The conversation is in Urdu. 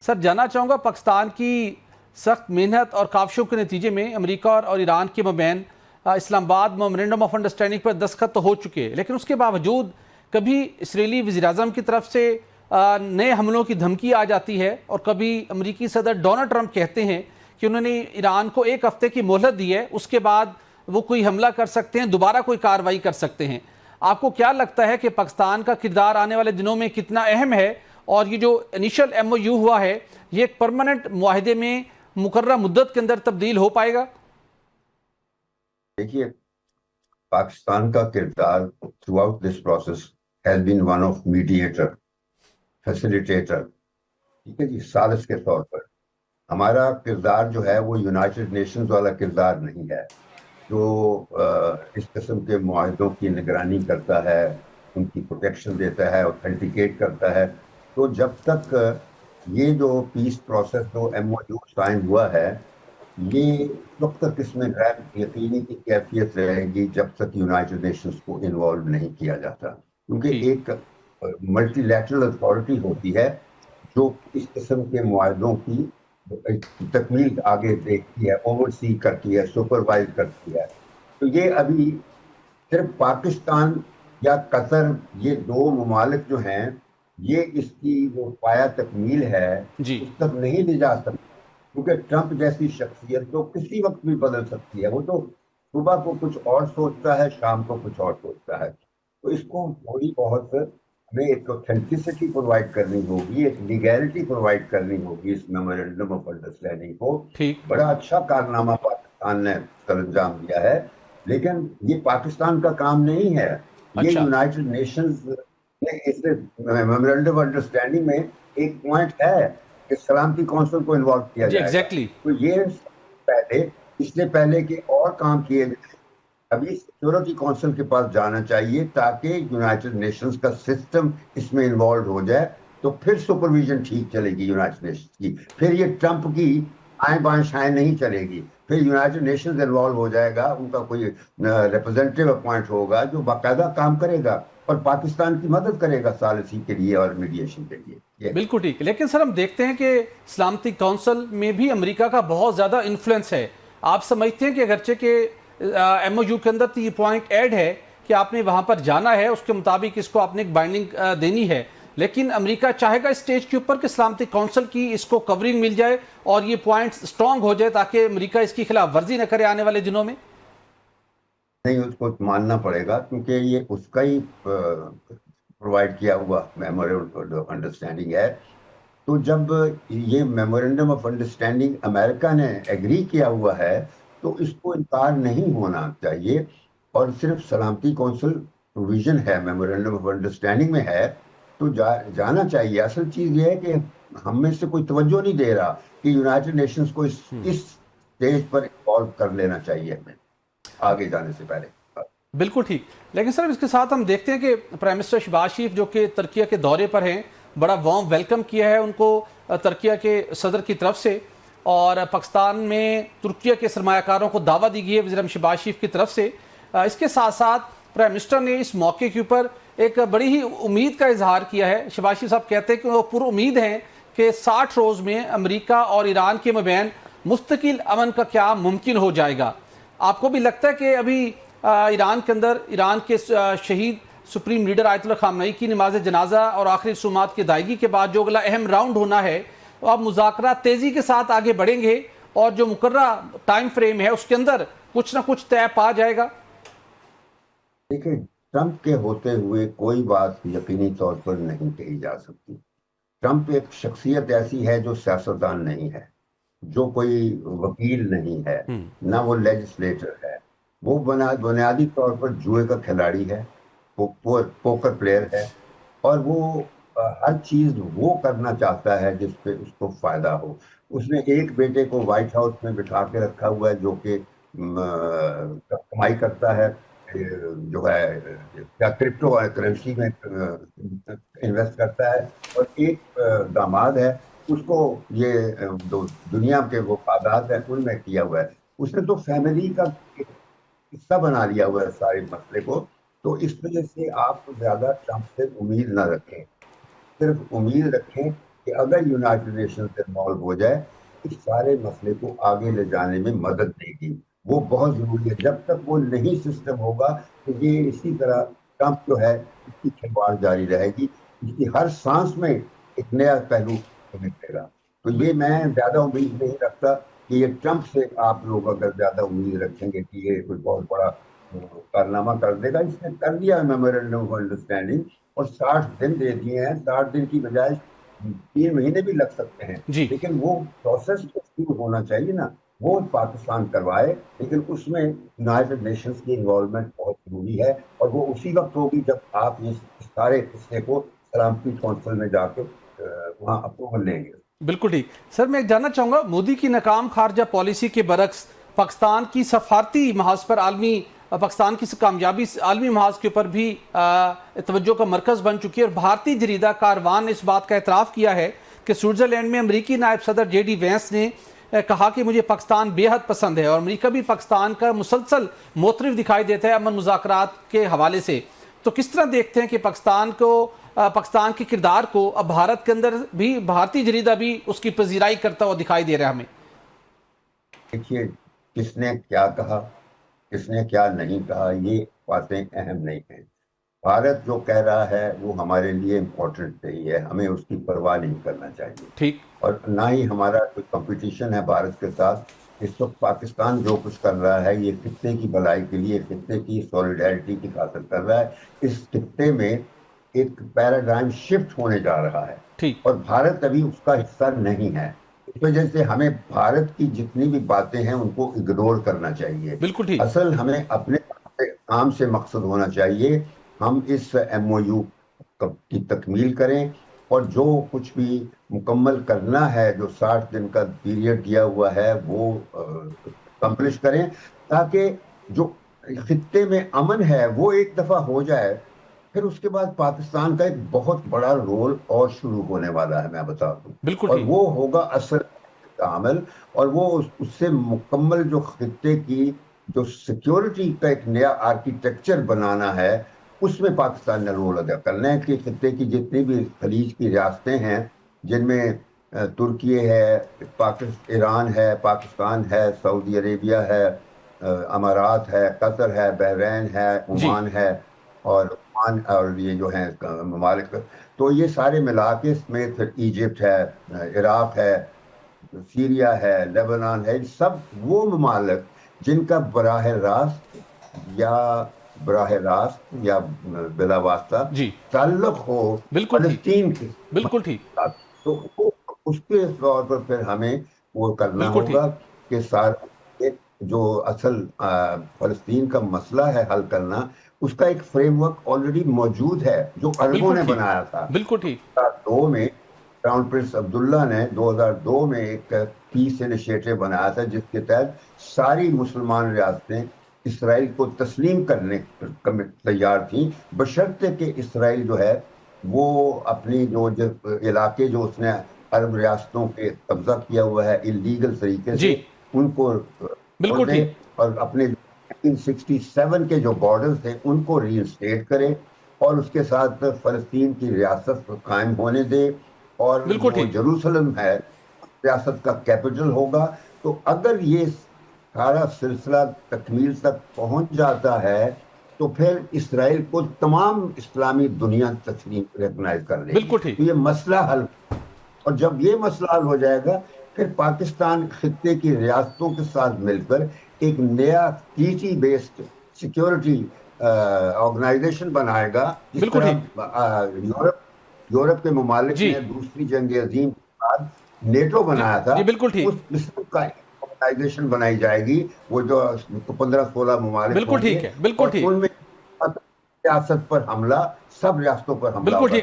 سر جاننا چاہوں گا پاکستان کی سخت محنت اور کاوشوں کے نتیجے میں امریکہ اور ایران کے مابین اسلام آباد میمورنڈم آف انڈرسٹینڈنگ پر دستخط تو ہو چکے، لیکن اس کے باوجود کبھی اسرائیلی وزیراعظم کی طرف سے نئے حملوں کی دھمکی آ جاتی ہے، اور کبھی امریکی صدر ڈونلڈ ٹرمپ کہتے ہیں کہ انہوں نے ایران کو 1 ہفتے کی مہلت دی ہے، اس کے بعد وہ کوئی حملہ کر سکتے ہیں، دوبارہ کوئی کارروائی کر سکتے ہیں۔ آپ کو کیا لگتا ہے کہ پاکستان کا کردار آنے والے دنوں میں کتنا اہم ہے، اور یہ جو انیشل ایم او یو ہوا ہے یہ ایک پرماننٹ معاہدے میں مقررہ مدت کے اندر تبدیل ہو پائے گا؟ دیکھیے، پاکستان کا کردار through out this process has been one of mediator, facilitator, ٹھیک ہے جی، ثالث کے طور پر۔ ہمارا کردار جو ہے وہ یونائٹڈ نیشنز والا کردار نہیں ہے جو اس قسم کے معاہدوں کی نگرانی کرتا ہے، ان کی پروٹیکشن دیتا ہے، اوتھینٹیکیٹ کرتا ہے۔ تو جب تک یہ جو پیس پروسیس جو ایم او یو سائن ہوا ہے، یہ اس وقت تک اس میں غیر یقینی کی کیفیت رہے گی جب تک یونائٹڈ نیشنز کو انوالو نہیں کیا جاتا، کیونکہ ایک ملٹی لیٹرل اتھارٹی ہوتی ہے جو اس قسم کے معاہدوں کی تکمیل آگے دیکھتی ہے، اوورسی کرتی ہے، سپروائز کرتی ہے۔ تو یہ ابھی صرف پاکستان یا قطر، یہ 2 ممالک جو ہیں، یہ اس کی جو پایا تکمیل ہے اس تک نہیں لے جا سکتے، کیونکہ ٹرمپ جیسی شخصیت تو کسی وقت بھی بدل سکتی ہے۔ وہ تو صبح کو کچھ اور سوچتا ہے، شام کو کچھ اور سوچتا ہے۔ تو اس کو تھوڑی بہت ہمیں ایک اوتھینٹسٹی پرووائڈ کرنی ہوگی، ایک لیگیلٹی پرووائڈ کرنی ہوگی اس میمورنڈم آف انڈرسٹینڈنگ کو۔ بڑا اچھا کارنامہ پاکستان نے سر انجام دیا ہے، لیکن یہ پاکستان کا کام نہیں ہے، یہ یونائٹڈ نیشنز اس میمورنڈم آف انڈرسٹینڈنگ میں ایک پوائنٹ ہے کہ سلامتی کونسل کو انوالو کیا جائے گا۔ تو یہ اس سے پہلے کہ اور کام کیے جائیں، ابھی سیکورٹی کونسل کے پاس جانا چاہیے تاکہ یونائٹڈ نیشنز کا سسٹم اس میں انوالو ہو جائے، تو پھر سپرویژن ٹھیک چلے گی یونائٹڈ نیشنز کی۔ پھر یہ ٹرمپ کی آئیں بائیں شائیں نہیں چلے گی، پھر یونائٹڈ نیشنز انوالو ہو جائے گا، ان کا کوئی ریپرزینٹیو اپوائنٹ ہوگا جو باقاعدہ کام کرے گا اور پاکستان کی مدد کرے گا ثالثی کے لیے اور میڈیشن کے لیے۔ بالکل ٹھیک ہے، لیکن سر ہم دیکھتے ہیں کہ سلامتی کونسل میں بھی امریکہ کا بہت زیادہ انفلوئنس ہے۔ آپ سمجھتے ہیں کہ اگرچہ کہ ایم او یو کے اندر تو یہ پوائنٹ ایڈ ہے کہ آپ نے وہاں پر جانا ہے، اس کے مطابق اس کو آپ نے ایک بائنڈنگ دینی ہے، لیکن امریکہ چاہے گا اس سٹیج کے اوپر کہ سلامتی کونسل کی اس کو کوورنگ مل جائے اور یہ پوائنٹس سٹرونگ ہو جائے تاکہ امریکہ اس کی خلاف ورزی نہ کرے آنے والے دنوں میں؟ نہیں، اس کو ماننا پڑے گا، کیونکہ یہ اس کا ہی پرووائڈ کیا ہوا میمورنڈم آف انڈرسٹینڈنگ ہے۔ تو جب یہ میمورنڈم آف انڈرسٹینڈنگ امریکہ نے ایگری کیا ہوا ہے تو اس کو انکار نہیں ہونا چاہیے، اور صرف سلامتی کونسل پروویژن ہے، میمورنڈم آف انڈرسٹینڈنگ میں ہے تو جانا چاہیے۔ اصل چیز یہ ہے کہ ہم میں سے کوئی توجہ نہیں دے رہا کہ یونائٹڈ نیشنز کو اس سٹیج پر انوالو کر لینا چاہیے ہمیں آگے جانے سے پہلے۔ بالکل ٹھیک، لیکن سر اس کے ساتھ ہم دیکھتے ہیں کہ پرائم منسٹر شہباز شریف جو کہ ترکیہ کے دورے پر ہیں، بڑا وارم ویلکم کیا ہے ان کو ترکیہ کے صدر کی طرف سے، اور پاکستان میں ترکیہ کے سرمایہ کاروں کو دعوت دی گئی ہے وزیر اعظم شہباز شریف کی طرف سے۔ اس کے ساتھ ساتھ پرائم منسٹر نے اس موقع کے اوپر ایک بڑی ہی امید کا اظہار کیا ہے۔ شہباز شریف صاحب کہتے ہیں کہ وہ پر امید ہیں کہ 60 روز میں امریکہ اور ایران کے مابین مستقل امن کا قیام ممکن ہو جائے گا۔ آپ کو بھی لگتا ہے کہ ابھی ایران کے اندر ایران کے شہید سپریم لیڈر آیت اللہ خامنئی کی نماز جنازہ اور آخری رسومات کی ادائیگی کے بعد جو اگلا اہم راؤنڈ ہونا ہے، اب مذاکرات تیزی کے ساتھ آگے بڑھیں گے اور جو مقررہ ٹائم فریم ہے اس کے اندر کچھ نہ کچھ طے پا جائے گا؟ دیکھیں، ٹرمپ کے ہوتے ہوئے کوئی بات یقینی طور پر نہیں کہی جا سکتی۔ ٹرمپ ایک شخصیت ایسی ہے جو سیاستدان نہیں ہے، جو کوئی وکیل نہیں ہے، نہ وہ لیجسلیٹر ہے، وہ بنیادی طور پر جوئے کا کھلاڑی ہے، پوکر پلیئر ہے، اور وہ ہر چیز وہ کرنا چاہتا ہے جس پہ اس کو فائدہ ہو۔ اس نے ایک بیٹے کو وائٹ ہاؤس میں بٹھا کے رکھا ہوا ہے جو کہ کمائی کرتا ہے، جو ہے کرپٹو کرنسی میں انویسٹ کرتا ہے، اور ایک داماد ہے، اس کو یہ دنیا کے وہ فائدات ہیں ان میں کیا ہوا ہے۔ اس نے تو فیملی کا حصہ بنا لیا ہوا ہے سارے مسئلے کو۔ تو اس وجہ سے آپ زیادہ ٹرمپ سے امید نہ رکھیں، صرف امید رکھیں کہ اگر یونائٹڈ نیشن سے انوالو ہو جائے اس سارے مسئلے کو آگے لے جانے میں مدد دے گی. وہ بہت ضروری ہے. جب تک وہ نہیں سسٹم ہوگا تو یہ اسی طرح ٹرمپ جو ہے اس کی کھلواڑ جاری رہے گی. اس کی ہر سانس میں ایک نیا پہلو نکلے گا. تو یہ میں زیادہ امید نہیں رکھتا کہ یہ ٹرمپ سے آپ لوگ اگر زیادہ امید رکھیں گے کہ یہ کوئی بہت بڑا کارنامہ کر دے گا. اس نے کر دیا میمورینڈم آف انڈرسٹینڈنگ اور 60 دن دے دیے ہیں. 60 دن کی بجائے 3 مہینے بھی لگ سکتے ہیں. جی لیکن وہ پروسیس شروع ہونا چاہیے نا, وہ پاکستان کروائے. لیکن اس میں یونائٹڈ نیشنز کی انوالومنٹ بہت ضروری ہے اور وہ اسی وقت ہوگی جب آپ اس سارے قصے کو سلامتی کونسل میں جا کے وہاں اپروول لیں گے. بالکل ٹھیک. سر میں جاننا چاہوں گا, مودی کی ناکام خارجہ پالیسی کے برعکس پاکستان کی سفارتی محاذ پر پاکستان کی کامیابی عالمی محاذ کے اوپر بھی توجہ کا مرکز بن چکی ہے, اور بھارتی جریدہ کاروان نے اس بات کا اعتراف کیا ہے کہ سوئٹزرلینڈ میں امریکی نائب صدر جے ڈی وینس نے کہا کہ مجھے پاکستان بے حد پسند ہے, اور امریکہ بھی پاکستان کا مسلسل معترف دکھائی دیتا ہے امن مذاکرات کے حوالے سے. تو کس طرح دیکھتے ہیں کہ پاکستان کے کردار کو اب بھارت کے اندر بھی بھارتی جریدہ بھی اس کی پذیرائی کرتا ہوا دکھائی دے رہا ہے ہمیں؟ دیکھیے, کس نے کیا کہا, کس نے کیا نہیں کہا, یہ باتیں اہم نہیں ہیں. بھارت جو کہہ رہا ہے وہ ہمارے لیے امپورٹنٹ نہیں ہے, ہمیں اس کی پرواہ نہیں کرنا چاہیے. ٹھیک. اور نہ ہی ہمارا کوئی کمپٹیشن ہے بھارت کے ساتھ. اس وقت پاکستان جو کچھ کر رہا ہے یہ خطے کی بھلائی کے لیے, خطے کی سولیڈیرٹی کی خاطر کر رہا ہے. اس خطے میں ایک پیراڈائم شفٹ ہونے جا رہا ہے ٹھیک. اور بھارت ابھی اس کا حصہ نہیں ہے. اس وجہ سے ہمیں بھارت کی جتنی بھی باتیں ہیں ان کو اگنور کرنا چاہیے. بالکل ٹھیک. اصل ہمیں اپنے کام سے مقصد ہونا چاہیے. ہم اس ایم او یو کی تکمیل کریں اور جو کچھ بھی مکمل کرنا ہے, جو 60 دن کا پیریڈ دیا ہوا ہے, وہ کمپلش کریں تاکہ جو خطے میں امن ہے وہ ایک دفعہ ہو جائے. پھر اس کے بعد پاکستان کا ایک بہت بڑا رول اور شروع ہونے والا ہے, میں بتا دوں. بالکل اور ٹھیک. وہ ہوگا اصل عمل, اور وہ اس سے مکمل جو خطے کی جو سیکیورٹی کا ایک نیا آرکیٹیکچر بنانا ہے اس میں پاکستان نے رول ادا کرنا ہے. کہ خطے کی جتنی بھی خلیج کی ریاستیں ہیں جن میں ترکی ہے, ایران ہے, پاکستان ہے, سعودی عربیہ ہے, امارات ہے, قطر ہے, بحرین ہے, عمان ہے اور یہ جو ہیں ممالک, تو یہ سارے ملا کے سمیت ایجپٹ ہے, عراق ہے, سیریا ہے, لیبنان ہے, سب وہ ممالک جن کا براہ راست یا بلا واسطہ جی تعلق ہو فلسطین کے, بالکل ٹھیک. تو اس کے طور پر پھر ہمیں وہ کرنا ہوگا کہ سارے جو اصل فلسطین کا مسئلہ ہے حل کرنا, اس کا ایک فریم ورک آلریڈی موجود ہے جو عربوں نے بنایا تھا. بالکل ٹھیک. 2002 میں کراؤن پرنس عبداللہ نے 2002 میں ایک پیس انیشیٹو بنایا تھا جس کے تحت ساری مسلمان ریاستیں اسرائیل کو تسلیم کرنے تیار تھیں, بشرطے کہ اسرائیل جو ہے وہ اپنی جو علاقے جو اس نے عرب ریاستوں کے قبضہ کیا ہوا ہے اللیگل طریقے سے ان کو بالکل ٹھیک, اور اپنے 1967 کے جو بارڈرز تھے ان کو ری انسٹیٹ کرے اور اس کے ساتھ فلسطین کی ریاست قائم ہونے دے, اور وہ جیروسلم ہے ریاست کا کیپٹل ہوگا. تو اگر یہ سارا سلسلہ تکمیل تک پہنچ جاتا ہے تو پھر اسرائیل کو تمام اسلامی دنیا تسلیم ریکگنائز کر لے گی. بالکل ٹھیک. تو یہ مسئلہ حل, اور جب یہ مسئلہ حل ہو جائے گا پھر پاکستان خطے کی ریاستوں کے ساتھ مل کر ایک نیا ٹریٹی بیسڈ سیکیورٹی آرگنائزیشن بنائے گا. جس طرح یورپ کے ممالک نے دوسری جنگ عظیم کے بعد نیٹو بنایا تھا, اس قسم کا آرگنائزیشن بنائی جائے گی, وہ جو 15-16 ممالک بالکل ٹھیک ہے, بالکل ٹھیک, ان میں ریاست پر حملہ, سب ریاستوں پر حملہ.